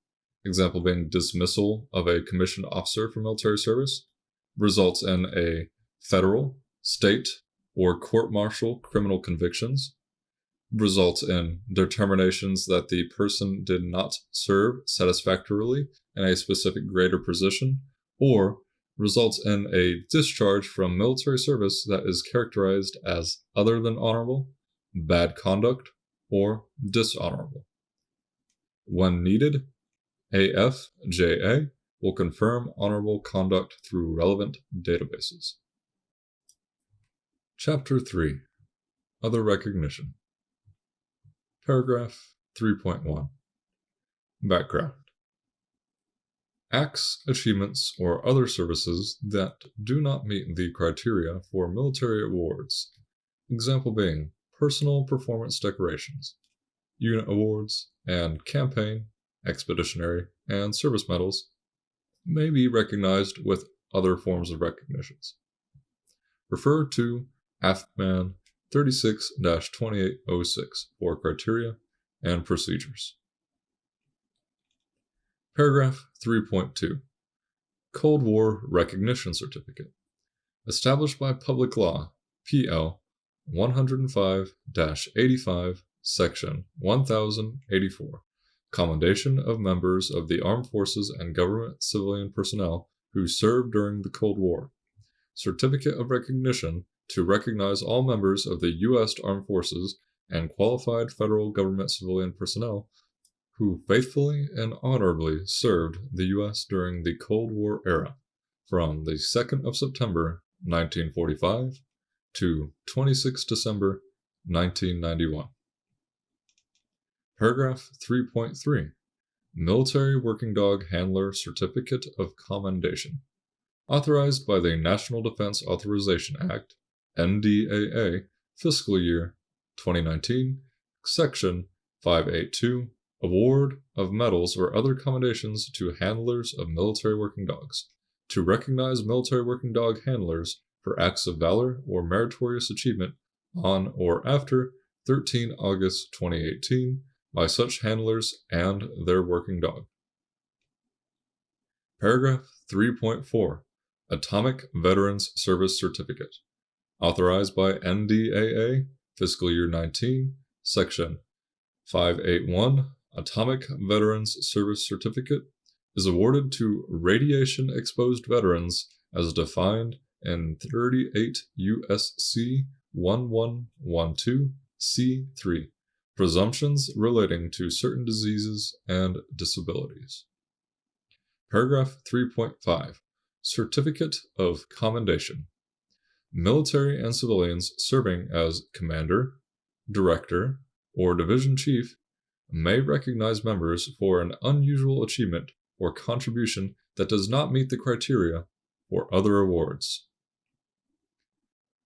example being dismissal of a commissioned officer from military service, results in a federal, state, or court-martial criminal convictions, results in determinations that the person did not serve satisfactorily in a specific grade or position, or results in a discharge from military service that is characterized as other than honorable, bad conduct, or dishonorable. When needed, AFJA will confirm honorable conduct through relevant databases. Chapter 3. Other Recognition. Paragraph 3.1. Background. Acts, achievements, or other services that do not meet the criteria for military awards, example being personal performance decorations, unit awards, and campaign, expeditionary, and service medals, may be recognized with other forms of recognitions. Refer to AFMAN 36-2806 for criteria and procedures. Paragraph 3.2. Cold War Recognition Certificate. Established by Public Law, PL 105-85, Section 1084, Commendation of Members of the Armed Forces and Government Civilian Personnel who served during the Cold War. Certificate of Recognition to recognize all members of the U.S. Armed Forces and qualified federal government civilian personnel who faithfully and honorably served the U.S. during the Cold War era, from the 2nd of September 1945 to 26 December 1991. Paragraph 3.3. Military Working Dog Handler Certificate of Commendation. Authorized by the National Defense Authorization Act, NDAA, Fiscal Year 2019, Section 582, Award of medals or other commendations to handlers of military working dogs, to recognize military working dog handlers for acts of valor or meritorious achievement on or after 13 August 2018 by such handlers and their working dog. Paragraph 3.4. Atomic Veterans Service Certificate. Authorized by NDAA, Fiscal Year 19, Section 581, Atomic Veterans Service Certificate is awarded to radiation-exposed veterans as defined in 38 U.S.C. 1112 C3, Presumptions relating to certain diseases and disabilities. Paragraph 3.5. Certificate of Commendation. Military and civilians serving as commander, director, or division chief may recognize members for an unusual achievement or contribution that does not meet the criteria or other awards.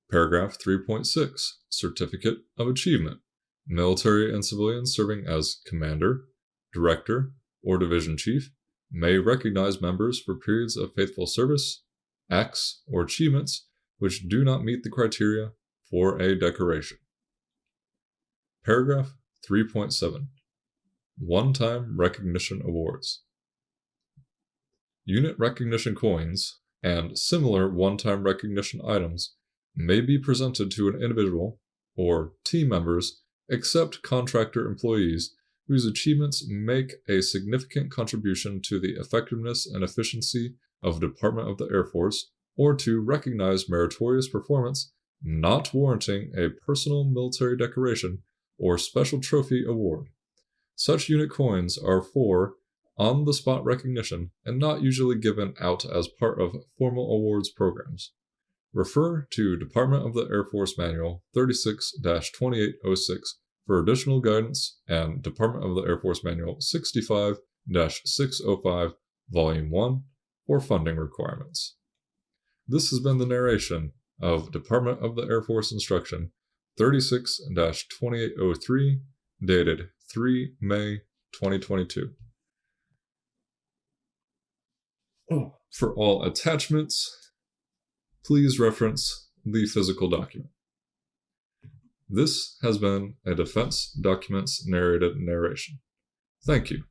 Paragraph 3.6. Certificate of Achievement. Military and civilians serving as commander, director, or division chief may recognize members for periods of faithful service, acts, or achievements which do not meet the criteria for a decoration. Paragraph 3.7. One-time recognition awards. Unit recognition coins and similar one-time recognition items may be presented to an individual or team members except contractor employees whose achievements make a significant contribution to the effectiveness and efficiency of the Department of the Air Force, or to recognize meritorious performance not warranting a personal military decoration or special trophy award. Such unit coins are for on-the-spot recognition and not usually given out as part of formal awards programs. Refer to Department of the Air Force Manual 36-2806 for additional guidance and Department of the Air Force Manual 65-605, Volume 1 for funding requirements. This has been the narration of Department of the Air Force Instruction 36-2803, dated 3 May 2022. For all attachments, please reference the physical document. This has been a Defense Documents Narrated narration. Thank you.